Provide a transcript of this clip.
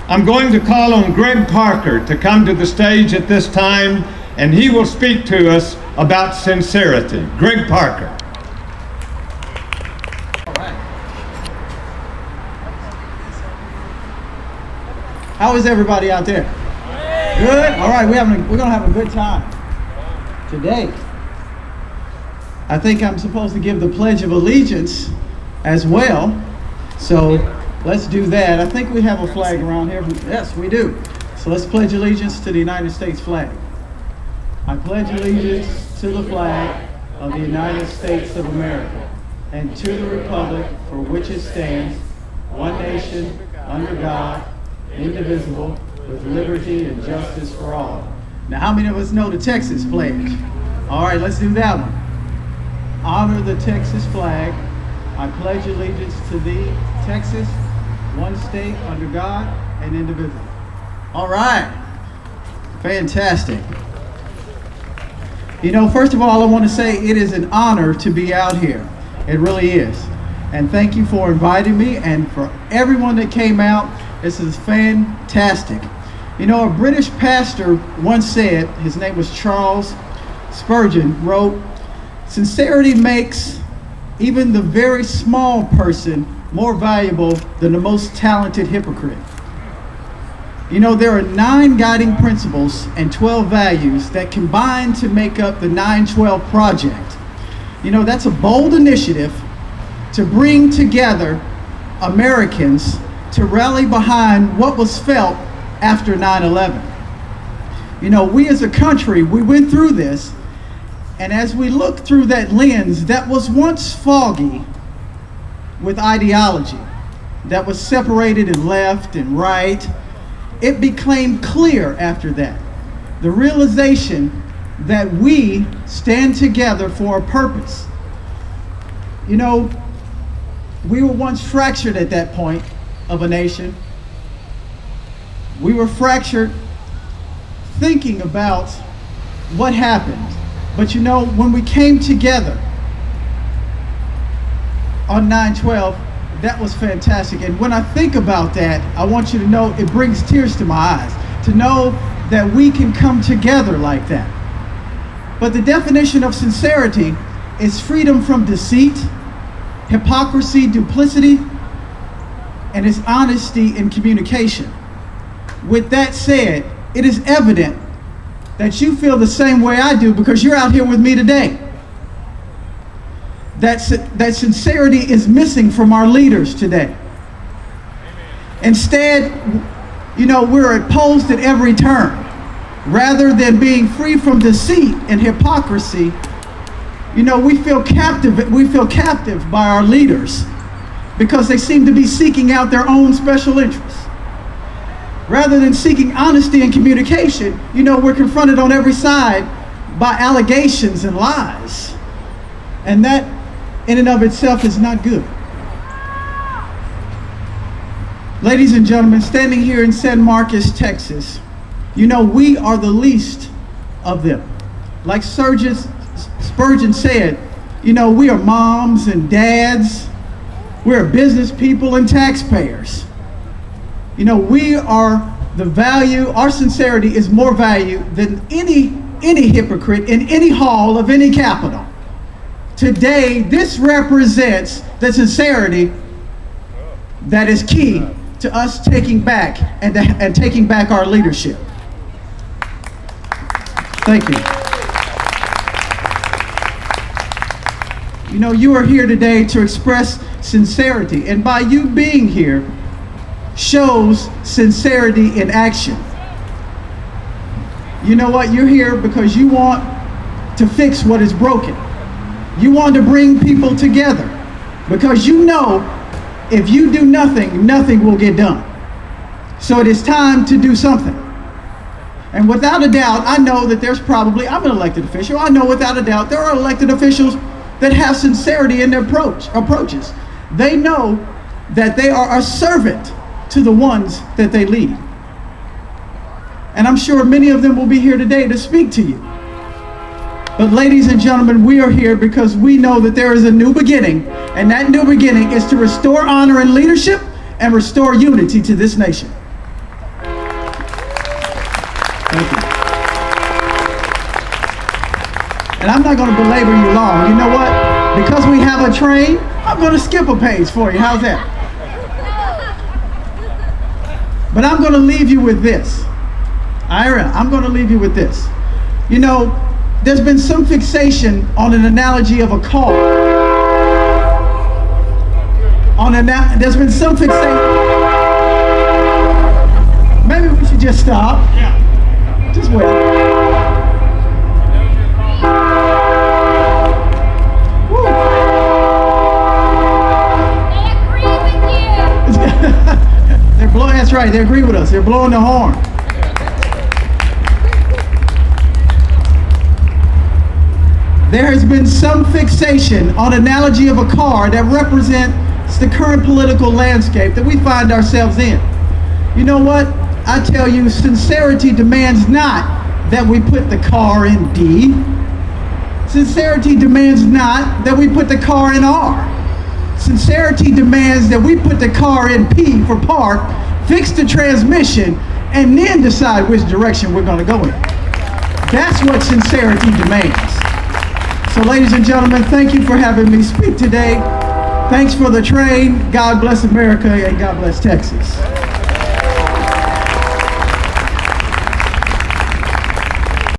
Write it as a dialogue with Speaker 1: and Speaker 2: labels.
Speaker 1: I'm going to call on Greg Parker to come to the stage at this time, and he will speak to us about sincerity. Greg Parker.
Speaker 2: All right. How is everybody out there? Good? All right, we're going to have a good time today. I think I'm supposed to give the Pledge of Allegiance as well. So let's do that. I think we have a flag around here. Yes, we do. So let's pledge allegiance to the United States flag. I pledge allegiance to the flag of the United States of America and to the republic for which it stands, one nation, under God, indivisible, with liberty and justice for all. Now, how many of us know the Texas pledge? All right, let's do that one. Honor the Texas flag. I pledge allegiance to thee, Texas, one state under God and indivisible. All right. Fantastic. You know, first of all, I want to say it is an honor to be out here. It really is. And thank you for inviting me, and for everyone that came out. This is fantastic. You know, a British pastor once said, his name was Charles Spurgeon, wrote, "Sincerity makes even the very small person more valuable than the most talented hypocrite." You know, there are 9 guiding principles and 12 values that combine to make up the 9/12 Project. You know, that's a bold initiative to bring together Americans to rally behind what was felt after 9/11. You know, we as a country, we went through this, and as we look through that lens that was once foggy with ideology, that was separated in left and right, it became clear after that. The realization that we stand together for a purpose. You know, we were once fractured at that point of a nation. We were fractured thinking about what happened. But you know, when we came together on 9/12, that was fantastic. And when I think about that, I want you to know it brings tears to my eyes to know that we can come together like that. But the definition of sincerity is freedom from deceit, hypocrisy, duplicity, and it's honesty in communication. With that said, it is evident that you feel the same way I do because you're out here with me today. That sincerity is missing from our leaders today. Instead, you know, we're opposed at every turn. Rather than being free from deceit and hypocrisy, you know, we feel captive by our leaders because they seem to be seeking out their own special interests. Rather than seeking honesty and communication, you know, we're confronted on every side by allegations and lies. And that in and of itself is not good. Ladies and gentlemen, standing here in San Marcos, Texas, you know, we are the least of them. Like Spurgeon said, you know, we are moms and dads, we're business people and taxpayers. You know, we are the value, our sincerity is more value than any hypocrite in any hall of any capital. Today, this represents the sincerity that is key to us taking back and taking back our leadership. Thank you. You know, you are here today to express sincerity, and by you being here shows sincerity in action. You know what? You're here because you want to fix what is broken. You want to bring people together because you know if you do nothing, nothing will get done. So it is time to do something. And without a doubt, I know that there's probably, I'm an elected official, I know without a doubt there are elected officials that have sincerity in their approaches. They know that they are a servant to the ones that they lead. And I'm sure many of them will be here today to speak to you. But ladies and gentlemen, we are here because we know that there is a new beginning, and that new beginning is to restore honor and leadership and restore unity to this nation. Thank you. And I'm not going to belabor you long. You know what? Because we have a train, I'm going to skip a page for you. How's that? But I'm going to leave you with this. Ira, I'm going to leave you with this. You know, there's been some fixation on an analogy of a car. There's been some fixation. Maybe we should just stop. Yeah. Just wait. Woo. They agree with you. They're blowing. That's right. They agree with us. They're blowing the horn. There has been some fixation on analogy of a car that represents the current political landscape that we find ourselves in. You know what? I tell you, sincerity demands not that we put the car in D. Sincerity demands not that we put the car in R. Sincerity demands that we put the car in P for park, fix the transmission, and then decide which direction we're going to go in. That's what sincerity demands. So ladies and gentlemen, thank you for having me speak today. Thanks for the train. God bless America and God bless Texas.